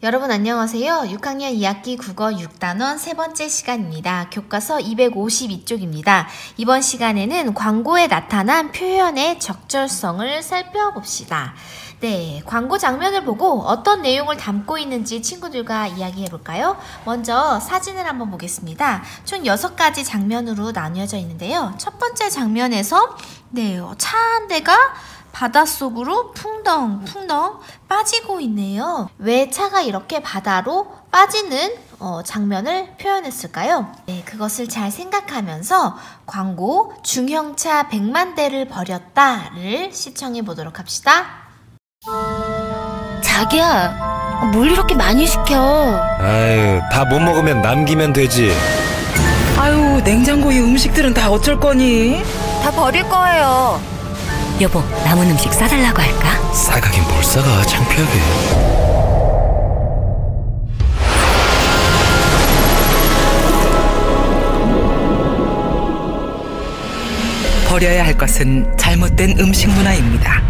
여러분 안녕하세요. 6학년 2학기 국어 6단원 세 번째 시간입니다. 교과서 252쪽입니다. 이번 시간에는 광고에 나타난 표현의 적절성을 살펴봅시다. 네, 광고 장면을 보고 어떤 내용을 담고 있는지 친구들과 이야기해 볼까요? 먼저 사진을 한번 보겠습니다. 총 6가지 장면으로 나뉘어져 있는데요. 첫 번째 장면에서 차 한 대가 바닷속으로 풍덩풍덩 빠지고 있네요. 왜 차가 이렇게 바다로 빠지는 장면을 표현했을까요? 네, 그것을 잘 생각하면서 광고 중형차 100만 대를 버렸다를 시청해 보도록 합시다. 자기야, 뭘 이렇게 많이 시켜? 아유, 다 못 먹으면 남기면 되지. 아유, 냉장고에 음식들은 다 어쩔 거니? 다 버릴 거예요. 여보, 남은 음식 싸달라고 할까? 싸가긴 뭘 싸가, 창피하게. 버려야 할 것은 잘못된 음식 문화입니다.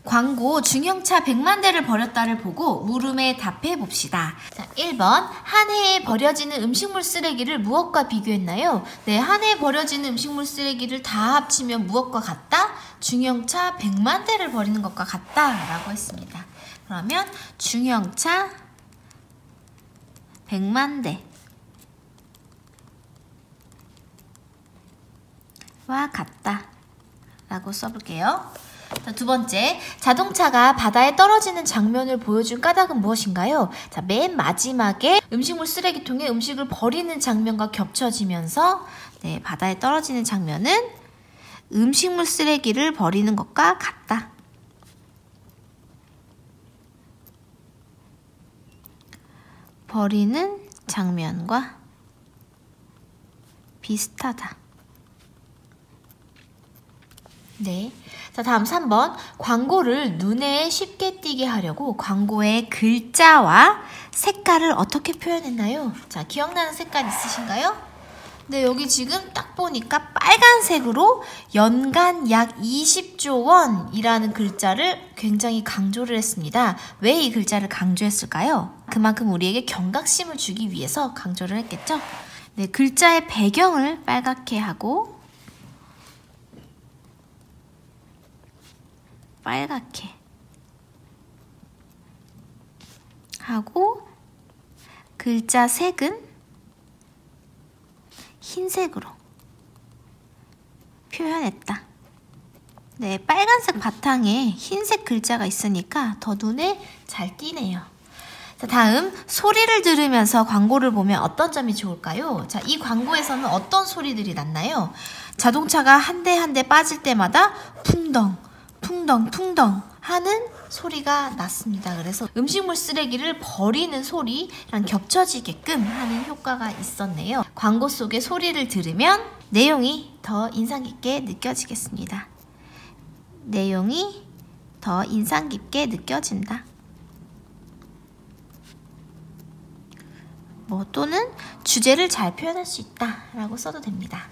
광고 중형차 100만 대를 버렸다를 보고 물음에 답해 봅시다. 자, 1번 한 해에 버려지는 음식물 쓰레기를 무엇과 비교했나요? 네, 한 해에 버려지는 음식물 쓰레기를 다 합치면 무엇과 같다? 중형차 100만 대를 버리는 것과 같다 라고 했습니다. 그러면 중형차 100만 대와 같다 라고 써볼게요. 자, 두 번째, 자동차가 바다에 떨어지는 장면을 보여준 까닭은 무엇인가요? 자, 맨 마지막에 음식물 쓰레기통에 음식을 버리는 장면과 겹쳐지면서 바다에 떨어지는 장면은 음식물 쓰레기를 버리는 것과 같다. 버리는 장면과 비슷하다. 네. 자, 다음 3번. 광고를 눈에 쉽게 띄게 하려고 광고의 글자와 색깔을 어떻게 표현했나요? 자, 기억나는 색깔 있으신가요? 네, 여기 지금 딱 보니까 빨간색으로 연간 약 20조 원이라는 글자를 굉장히 강조를 했습니다. 왜 이 글자를 강조했을까요? 그만큼 우리에게 경각심을 주기 위해서 강조를 했겠죠? 네, 글자의 배경을 빨갛게 하고 빨갛게 하고 글자 색은 흰색으로 표현했다. 네, 빨간색 바탕에 흰색 글자가 있으니까 더 눈에 잘 띄네요. 자, 다음 소리를 들으면서 광고를 보면 어떤 점이 좋을까요? 자, 이 광고에서는 어떤 소리들이 났나요? 자동차가 한 대 한 대 빠질 때마다 풍덩 풍덩 하는 소리가 났습니다. 그래서 음식물 쓰레기를 버리는 소리랑 겹쳐지게끔 하는 효과가 있었네요. 광고 속의 소리를 들으면 내용이 더 인상 깊게 느껴지겠습니다. 내용이 더 인상 깊게 느껴진다. 또는 주제를 잘 표현할 수 있다 라고 써도 됩니다.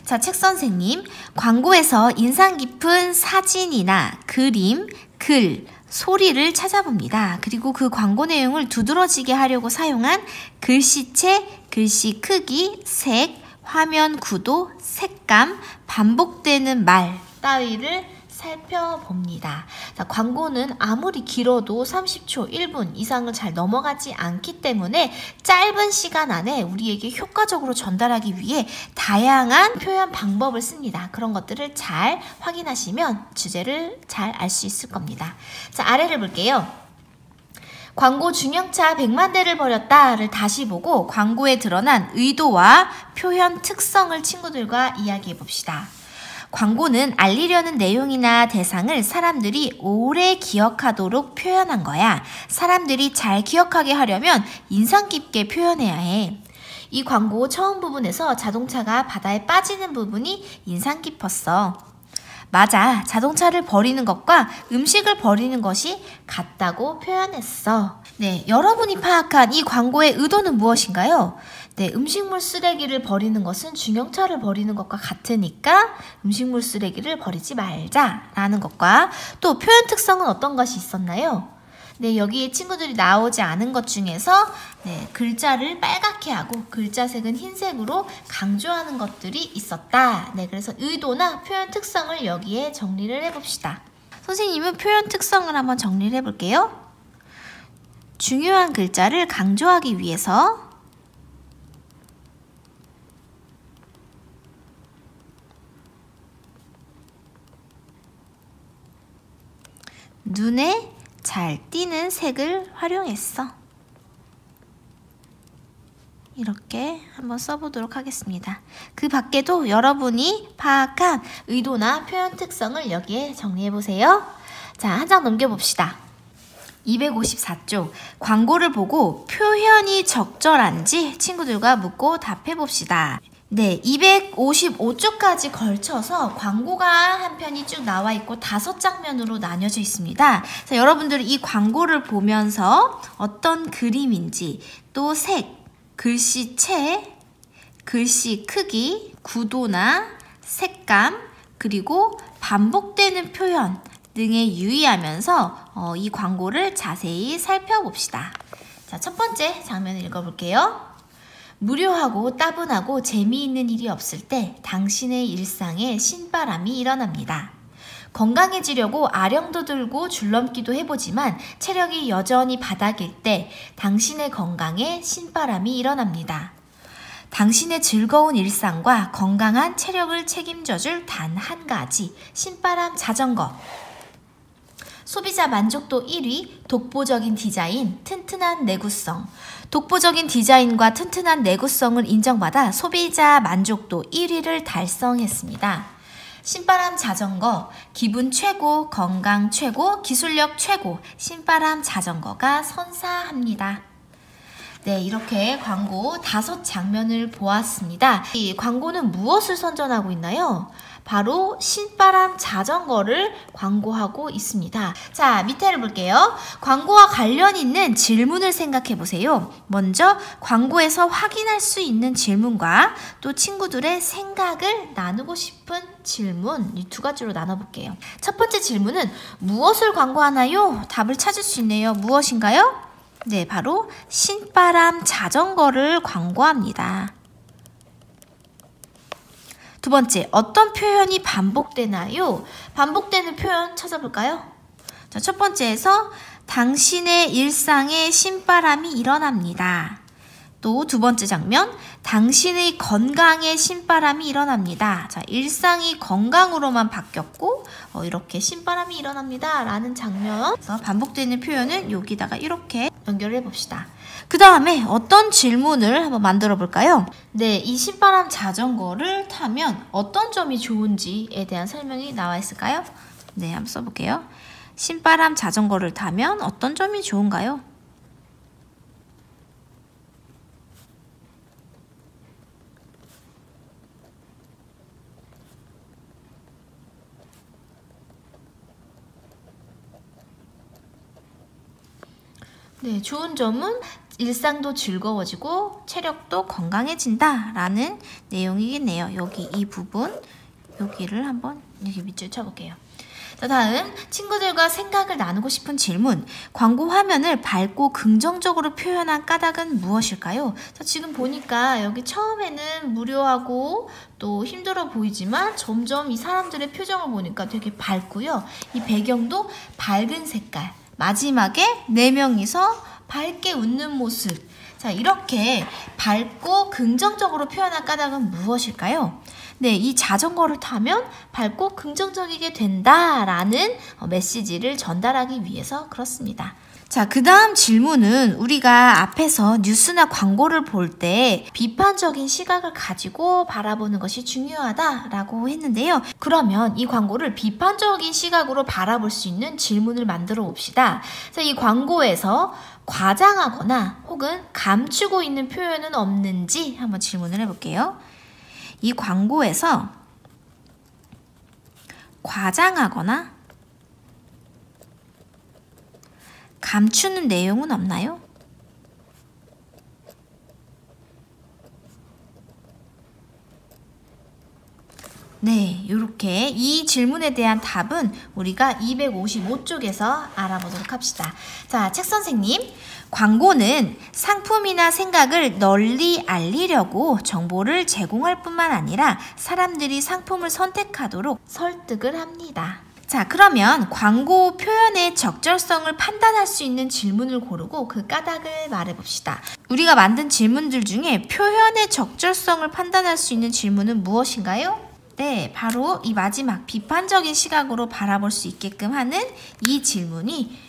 자, 책 선생님, 광고에서 인상 깊은 사진이나 그림, 글, 소리를 찾아봅니다. 그리고 그 광고 내용을 두드러지게 하려고 사용한 글씨체, 글씨 크기, 색, 화면 구도, 색감, 반복되는 말 따위를 살펴봅니다. 자, 광고는 아무리 길어도 30초, 1분 이상을 잘 넘어가지 않기 때문에 짧은 시간 안에 우리에게 효과적으로 전달하기 위해 다양한 표현 방법을 씁니다. 그런 것들을 잘 확인하시면 주제를 잘 알 수 있을 겁니다. 자, 아래를 볼게요. 광고 중형차 100만 대를 버렸다를 다시 보고 광고에 드러난 의도와 표현 특성을 친구들과 이야기해 봅시다. 광고는 알리려는 내용이나 대상을 사람들이 오래 기억하도록 표현한 거야. 사람들이 잘 기억하게 하려면 인상 깊게 표현해야 해. 이 광고 처음 부분에서 자동차가 바다에 빠지는 부분이 인상 깊었어. 맞아. 자동차를 버리는 것과 음식을 버리는 것이 같다고 표현했어. 네, 여러분이 파악한 이 광고의 의도는 무엇인가요? 네, 음식물 쓰레기를 버리는 것은 중형차를 버리는 것과 같으니까 음식물 쓰레기를 버리지 말자라는 것과 또 표현 특성은 어떤 것이 있었나요? 네, 여기에 친구들이 나오지 않은 것 중에서 네, 글자를 빨갛게 하고 글자 색은 흰색으로 강조하는 것들이 있었다. 네, 그래서 의도나 표현 특성을 여기에 정리를 해봅시다. 선생님은 표현 특성을 한번 정리를 해볼게요. 중요한 글자를 강조하기 위해서 눈에 잘 띄는 색을 활용했어. 이렇게 한번 써보도록 하겠습니다. 그 밖에도 여러분이 파악한 의도나 표현 특성을 여기에 정리해보세요. 자, 한 장 넘겨봅시다. 254쪽 광고를 보고 표현이 적절한지 친구들과 묻고 답해봅시다. 네, 255쪽까지 걸쳐서 광고가 한 편이 쭉 나와 있고 5장면으로 나뉘어져 있습니다. 자, 여러분들이 이 광고를 보면서 어떤 그림인지 또 색, 글씨체, 글씨 크기, 구도나 색감, 그리고 반복되는 표현 등에 유의하면서 이 광고를 자세히 살펴봅시다. 자, 첫 번째 장면을 읽어볼게요. 무료하고 따분하고 재미있는 일이 없을 때 당신의 일상에 신바람이 일어납니다. 건강해지려고 아령도 들고 줄넘기도 해보지만 체력이 여전히 바닥일 때 당신의 건강에 신바람이 일어납니다. 당신의 즐거운 일상과 건강한 체력을 책임져줄 단 한 가지, 신바람 자전거. 소비자 만족도 1위, 독보적인 디자인, 튼튼한 내구성. 독보적인 디자인과 튼튼한 내구성을 인정받아 소비자 만족도 1위를 달성했습니다. 신바람 자전거, 기분 최고, 건강 최고, 기술력 최고, 신바람 자전거가 선사합니다. 네, 이렇게 광고 5장면을 보았습니다. 이 광고는 무엇을 선전하고 있나요? 바로 신바람 자전거를 광고하고 있습니다. 자, 밑에를 볼게요. 광고와 관련 있는 질문을 생각해 보세요. 먼저 광고에서 확인할 수 있는 질문과 또 친구들의 생각을 나누고 싶은 질문, 이 두 가지로 나눠볼게요. 첫 번째 질문은 무엇을 광고하나요? 답을 찾을 수 있네요. 무엇인가요? 네, 바로 신바람 자전거를 광고합니다. 두 번째, 어떤 표현이 반복되나요? 반복되는 표현 찾아볼까요? 자, 첫 번째에서 당신의 일상에 신바람이 일어납니다. 또 두 번째 장면, 당신의 건강에 신바람이 일어납니다. 자, 일상이 건강으로만 바뀌었고 이렇게 신바람이 일어납니다 라는 장면. 그래서 반복되는 표현은 여기다가 이렇게 연결해 봅시다. 그 다음에 어떤 질문을 한번 만들어 볼까요? 네, 이 신바람 자전거를 타면 어떤 점이 좋은지에 대한 설명이 나와 있을까요? 네, 한번 써볼게요. 신바람 자전거를 타면 어떤 점이 좋은가요? 네, 좋은 점은 일상도 즐거워지고 체력도 건강해진다 라는 내용이겠네요. 여기 이 부분, 여기를 한번 여기 밑줄 쳐볼게요. 자, 다음 친구들과 생각을 나누고 싶은 질문. 광고 화면을 밝고 긍정적으로 표현한 까닭은 무엇일까요? 자, 지금 보니까 여기 처음에는 무료하고 또 힘들어 보이지만 점점 이 사람들의 표정을 보니까 되게 밝고요. 이 배경도 밝은 색깔. 마지막에 4명이서 밝게 웃는 모습. 자, 이렇게 밝고 긍정적으로 표현한 까닭은 무엇일까요? 네, 이 자전거를 타면 밝고 긍정적이게 된다라는 메시지를 전달하기 위해서 그렇습니다. 자, 그 다음 질문은 우리가 앞에서 뉴스나 광고를 볼 때 비판적인 시각을 가지고 바라보는 것이 중요하다라고 했는데요. 그러면 이 광고를 비판적인 시각으로 바라볼 수 있는 질문을 만들어 봅시다. 자, 이 광고에서 과장하거나 혹은 감추고 있는 표현은 없는지 한번 질문을 해볼게요. 이 광고에서 과장하거나 감추는 내용은 없나요? 네, 이렇게 이 질문에 대한 답은 우리가 255쪽에서 알아보도록 합시다. 자, 책 선생님. 광고는 상품이나 생각을 널리 알리려고 정보를 제공할 뿐만 아니라 사람들이 상품을 선택하도록 설득을 합니다. 자, 그러면 광고 표현의 적절성을 판단할 수 있는 질문을 고르고 그 까닭을 말해봅시다. 우리가 만든 질문들 중에 표현의 적절성을 판단할 수 있는 질문은 무엇인가요? 네, 바로 이 마지막 비판적인 시각으로 바라볼 수 있게끔 하는 이 질문이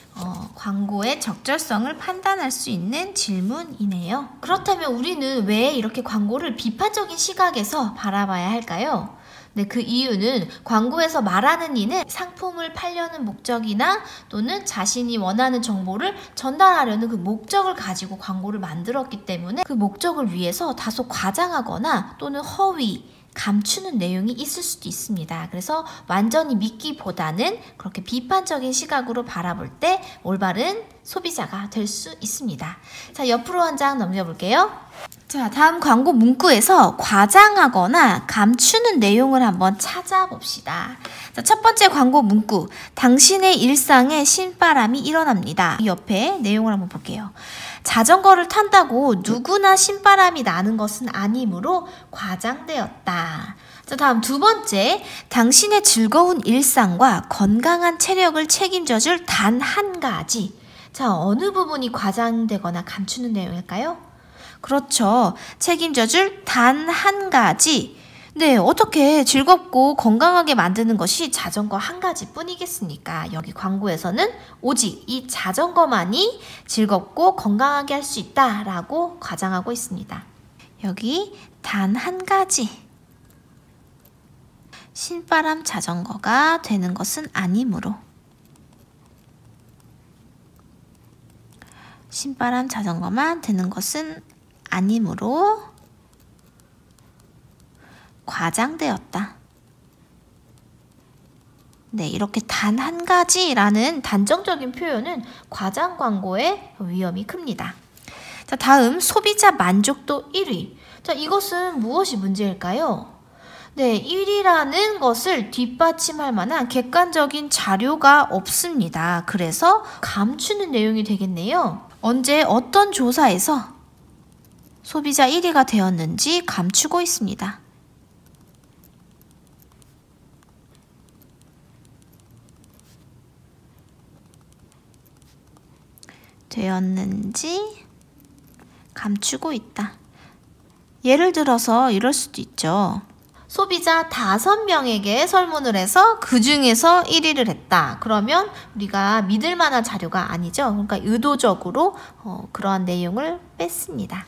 광고의 적절성을 판단할 수 있는 질문이네요. 그렇다면 우리는 왜 이렇게 광고를 비판적인 시각에서 바라봐야 할까요? 네, 그 이유는 광고에서 말하는 이는 상품을 팔려는 목적이나 또는 자신이 원하는 정보를 전달하려는 그 목적을 가지고 광고를 만들었기 때문에 그 목적을 위해서 다소 과장하거나 또는 허위, 감추는 내용이 있을 수도 있습니다. 그래서 완전히 믿기보다는 그렇게 비판적인 시각으로 바라볼 때 올바른 소비자가 될 수 있습니다. 자, 옆으로 한 장 넘겨볼게요. 자, 다음 광고 문구에서 과장하거나 감추는 내용을 한번 찾아봅시다. 자, 첫 번째 광고 문구. 당신의 일상에 신바람이 일어납니다. 이 옆에 내용을 한번 볼게요. 자전거를 탄다고 누구나 신바람이 나는 것은 아니므로 과장되었다. 자, 다음 두 번째. 당신의 즐거운 일상과 건강한 체력을 책임져줄 단 한 가지. 자, 어느 부분이 과장되거나 감추는 내용일까요? 그렇죠. 책임져줄 단 한 가지. 네, 어떻게 즐겁고 건강하게 만드는 것이 자전거 한 가지 뿐이겠습니까? 여기 광고에서는 오직 이 자전거만이 즐겁고 건강하게 할 수 있다라고 과장하고 있습니다. 여기 단 한 가지. 신바람 자전거가 되는 것은 아니므로. 신바람 자전거만 되는 것은 아니므로 과장되었다. 네, 이렇게 단 한 가지라는 단정적인 표현은 과장 광고의 위험이 큽니다. 자, 다음 소비자 만족도 1위. 자, 이것은 무엇이 문제일까요? 네, 1위라는 것을 뒷받침할 만한 객관적인 자료가 없습니다. 그래서 감추는 내용이 되겠네요. 언제 어떤 조사에서 소비자 1위가 되었는지 감추고 있습니다. 되었는지 감추고 있다. 예를 들어서 이럴 수도 있죠. 소비자 5명에게 설문을 해서 그 중에서 1위를 했다. 그러면 우리가 믿을 만한 자료가 아니죠. 그러니까 의도적으로 그러한 내용을 뺐습니다.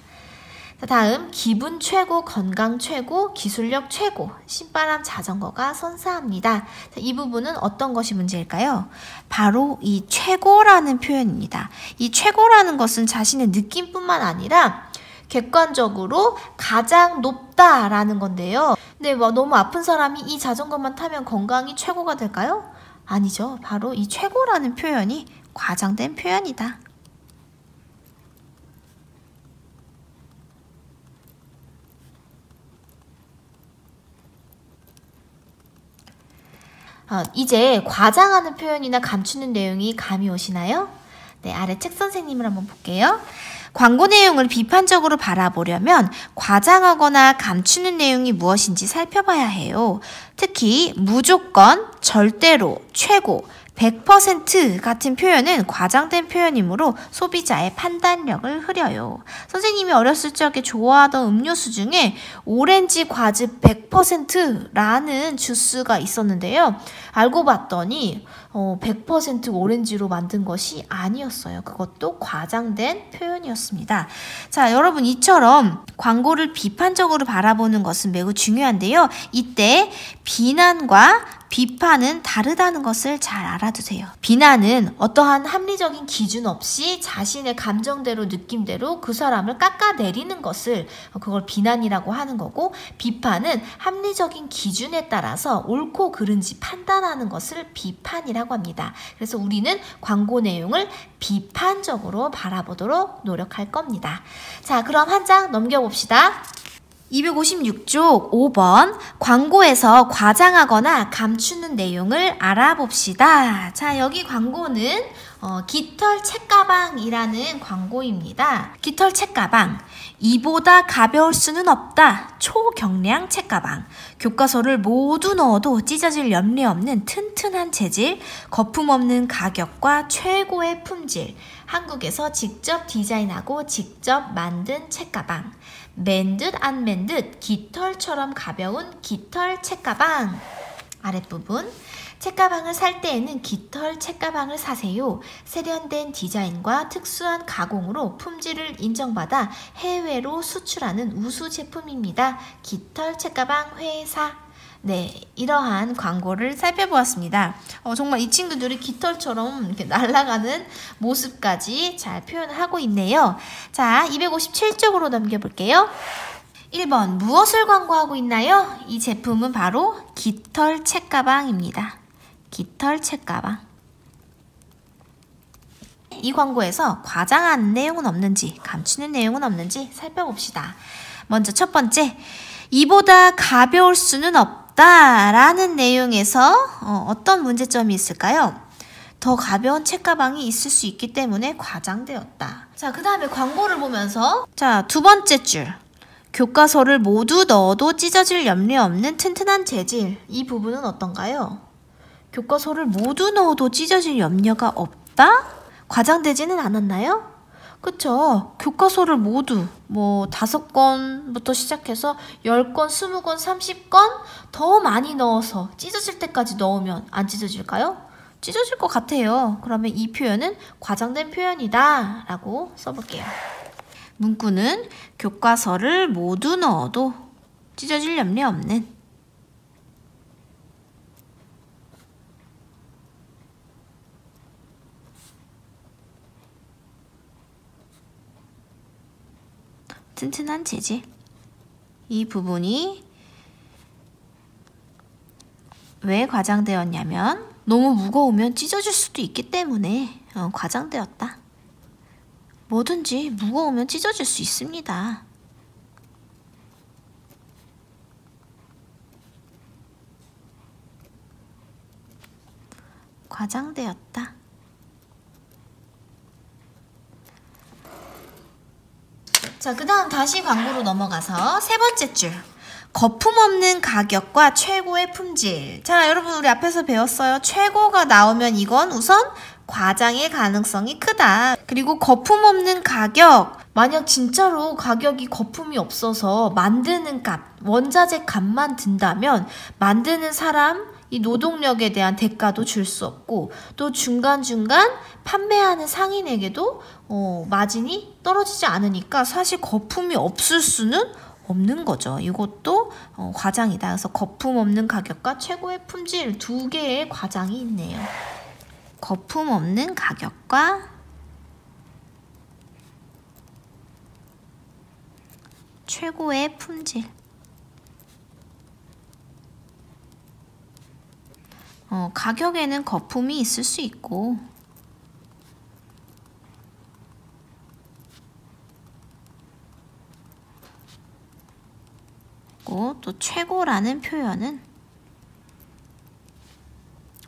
자, 다음 기분 최고, 건강 최고, 기술력 최고, 신바람 자전거가 선사합니다. 자, 이 부분은 어떤 것이 문제일까요? 바로 이 최고라는 표현입니다. 이 최고라는 것은 자신의 느낌뿐만 아니라 객관적으로 가장 높다라는 건데요. 네, 너무 아픈 사람이 이 자전거만 타면 건강이 최고가 될까요? 아니죠. 바로 이 최고라는 표현이 과장된 표현이다. 이제 과장하는 표현이나 감추는 내용이 감이 오시나요? 네, 아래 책 선생님을 한번 볼게요. 광고 내용을 비판적으로 바라보려면 과장하거나 감추는 내용이 무엇인지 살펴봐야 해요. 특히 무조건, 절대로, 최고, 100% 같은 표현은 과장된 표현이므로 소비자의 판단력을 흐려요. 선생님이 어렸을 적에 좋아하던 음료수 중에 오렌지 과즙 100%라는 주스가 있었는데요. 알고 봤더니 100% 오렌지로 만든 것이 아니었어요. 그것도 과장된 표현이었습니다. 자, 여러분 이처럼 광고를 비판적으로 바라보는 것은 매우 중요한데요. 이때 비난과 비판은 다르다는 것을 잘 알아두세요. 비난은 어떠한 합리적인 기준 없이 자신의 감정대로 느낌대로 그 사람을 깎아내리는 것을 그걸 비난이라고 하는 거고, 비판은 합리적인 기준에 따라서 옳고 그른지 판단하는 것을 비판이라고 합니다. 그래서 우리는 광고 내용을 비판적으로 바라보도록 노력할 겁니다. 자, 그럼 한 장 넘겨봅시다. 256쪽 5번 광고에서 과장하거나 감추는 내용을 알아봅시다. 자, 여기 광고는 깃털 책가방이라는 광고입니다. 깃털 책가방. 이보다 가벼울 수는 없다. 초경량 책가방. 교과서를 모두 넣어도 찢어질 염려 없는 튼튼한 재질, 거품 없는 가격과 최고의 품질. 한국에서 직접 디자인하고 직접 만든 책가방. 맨 듯 안 맨 듯 깃털처럼 가벼운 깃털 책가방. 아랫부분. 책가방을 살 때에는 깃털 책가방을 사세요. 세련된 디자인과 특수한 가공으로 품질을 인정받아 해외로 수출하는 우수 제품입니다. 깃털 책가방 회사. 네, 이러한 광고를 살펴보았습니다. 정말 이 친구들이 깃털처럼 이렇게 날아가는 모습까지 잘 표현하고 있네요. 자, 257쪽으로 넘겨볼게요. 1번, 무엇을 광고하고 있나요? 이 제품은 바로 깃털 책가방입니다. 깃털 책가방. 이 광고에서 과장한 내용은 없는지, 감추는 내용은 없는지 살펴봅시다. 먼저 첫 번째, 이보다 가벼울 수는 없다 라는 내용에서 어떤 문제점이 있을까요? 더 가벼운 책가방이 있을 수 있기 때문에 과장되었다. 자, 그 다음에 광고를 보면서 자, 두 번째 줄. 교과서를 모두 넣어도 찢어질 염려 없는 튼튼한 재질. 이 부분은 어떤가요? 교과서를 모두 넣어도 찢어질 염려가 없다? 과장되지는 않았나요? 그쵸? 교과서를 모두 5권부터 시작해서 10권, 20권, 30권 더 많이 넣어서 찢어질 때까지 넣으면 안 찢어질까요? 찢어질 것 같아요. 그러면 이 표현은 과장된 표현이다 라고 써볼게요. 문구는 교과서를 모두 넣어도 찢어질 염려 없는 튼튼한 재질. 이 부분이 왜 과장되었냐면 너무 무거우면 찢어질 수도 있기 때문에 과장되었다. 뭐든지 무거우면 찢어질 수 있습니다. 과장되었다. 자, 그 다음 다시 광고로 넘어가서 세 번째 줄. 거품 없는 가격과 최고의 품질. 자, 여러분 우리 앞에서 배웠어요. 최고가 나오면 이건 우선 과장의 가능성이 크다. 그리고 거품 없는 가격. 만약 진짜로 가격이 거품이 없어서 만드는 값, 원자재 값만 든다면 만드는 사람, 이 노동력에 대한 대가도 줄 수 없고 또 중간중간 판매하는 상인에게도 마진이 떨어지지 않으니까 사실 거품이 없을 수는 없는 거죠. 이것도 과장이다. 그래서 거품 없는 가격과 최고의 품질 두 개의 과장이 있네요. 거품 없는 가격과 최고의 품질. 가격에는 거품이 있을 수 있고 또 최고라는 표현은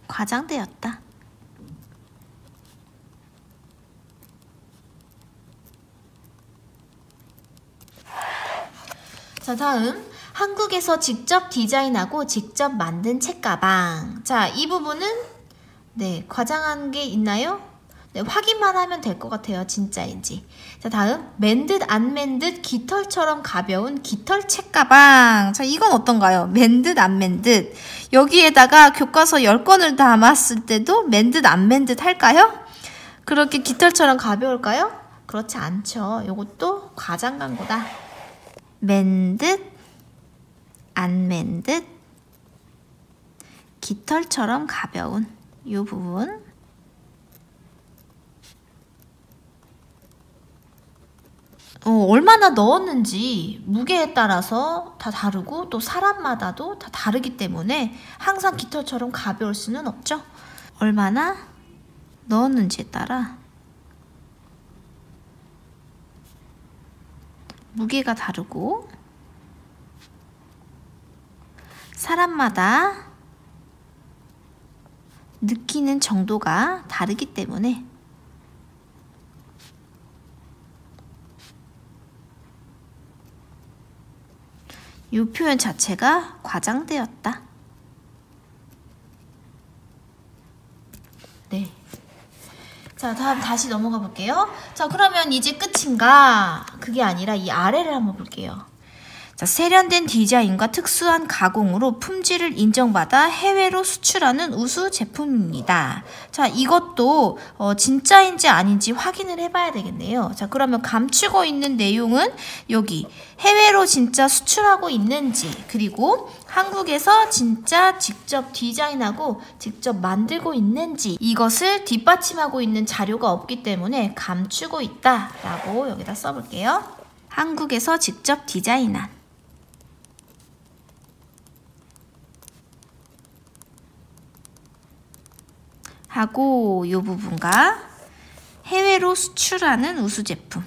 과장되었다. 자, 다음 한국에서 직접 디자인하고 직접 만든 책가방. 자, 이 부분은 네, 과장한 게 있나요? 네, 확인만 하면 될 것 같아요. 진짜인지. 자, 다음 맨 듯 안 맨 듯 깃털처럼 가벼운 깃털 책가방. 자, 이건 어떤가요? 맨 듯 안 맨 듯. 여기에다가 교과서 10권을 담았을 때도 맨 듯 안 맨 듯 할까요? 그렇게 깃털처럼 가벼울까요? 그렇지 않죠. 이것도 과장 광고다. 맨 듯 안 맨 듯 깃털처럼 가벼운 이 부분. 얼마나 넣었는지 무게에 따라서 다 다르고 또 사람마다도 다 다르기 때문에 항상 깃털처럼 가벼울 수는 없죠. 얼마나 넣었는지에 따라 무게가 다르고 사람마다 느끼는 정도가 다르기 때문에 이 표현 자체가 과장되었다. 네. 자, 다음 다시 넘어가 볼게요. 자, 그러면 이제 끝인가? 그게 아니라 이 아래를 한번 볼게요. 자, 세련된 디자인과 특수한 가공으로 품질을 인정받아 해외로 수출하는 우수 제품입니다. 자, 이것도 진짜인지 아닌지 확인을 해봐야 되겠네요. 자, 그러면 감추고 있는 내용은 여기 해외로 진짜 수출하고 있는지, 그리고 한국에서 진짜 직접 디자인하고 직접 만들고 있는지, 이것을 뒷받침하고 있는 자료가 없기 때문에 감추고 있다라고 여기다 써볼게요. 한국에서 직접 디자인한 하고 이 부분과 해외로 수출하는 우수 제품,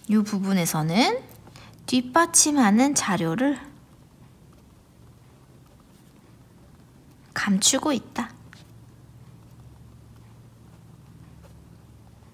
이 부분에서는 뒷받침하는 자료를 감추고 있다.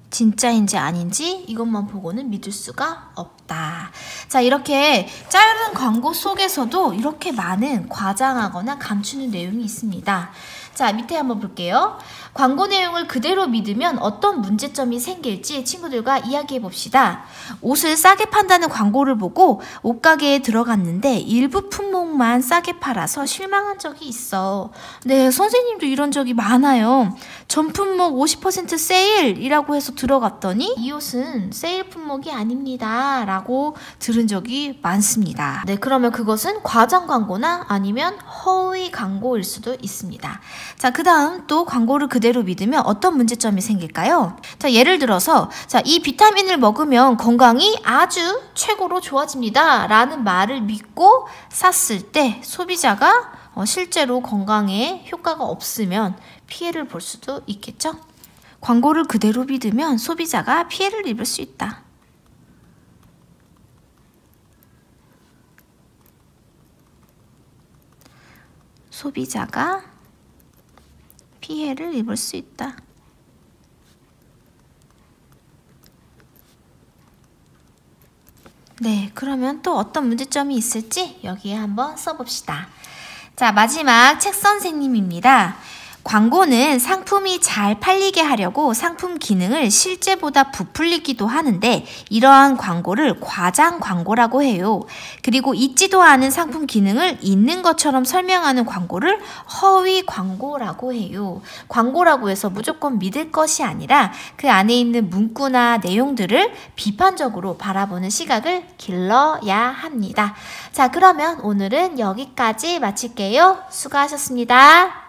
진짜인지 아닌지 이것만 보고는 믿을 수가 없다. 자, 이렇게 짧은 광고 속에서도 이렇게 많은 과장하거나 감추는 내용이 있습니다. 자, 밑에 한번 볼게요. 광고 내용을 그대로 믿으면 어떤 문제점이 생길지 친구들과 이야기해 봅시다. 옷을 싸게 판다는 광고를 보고 옷가게에 들어갔는데 일부 품목만 싸게 팔아서 실망한 적이 있어. 네, 선생님도 이런 적이 많아요. 전 품목 50% 세일이라고 해서 들어갔더니 이 옷은 세일 품목이 아닙니다 라고 들은 적이 많습니다. 네, 그러면 그것은 과장 광고나 아니면 허위 광고일 수도 있습니다. 자, 그 다음 또 광고를 그대로 믿으면 어떤 문제점이 생길까요? 자, 예를 들어서 이 비타민을 먹으면 건강이 아주 최고로 좋아집니다 라는 말을 믿고 샀을 때 소비자가 실제로 건강에 효과가 없으면 피해를 볼 수도 있겠죠? 광고를 그대로 믿으면 소비자가 피해를 입을 수 있다. 소비자가 피해를 입을 수 있다. 네, 그러면 또 어떤 문제점이 있을지 여기에 한번 써봅시다. 자, 마지막 책 선생님입니다. 광고는 상품이 잘 팔리게 하려고 상품 기능을 실제보다 부풀리기도 하는데 이러한 광고를 과장 광고라고 해요. 그리고 있지도 않은 상품 기능을 있는 것처럼 설명하는 광고를 허위 광고라고 해요. 광고라고 해서 무조건 믿을 것이 아니라 그 안에 있는 문구나 내용들을 비판적으로 바라보는 시각을 길러야 합니다. 자, 그러면 오늘은 여기까지 마칠게요. 수고하셨습니다.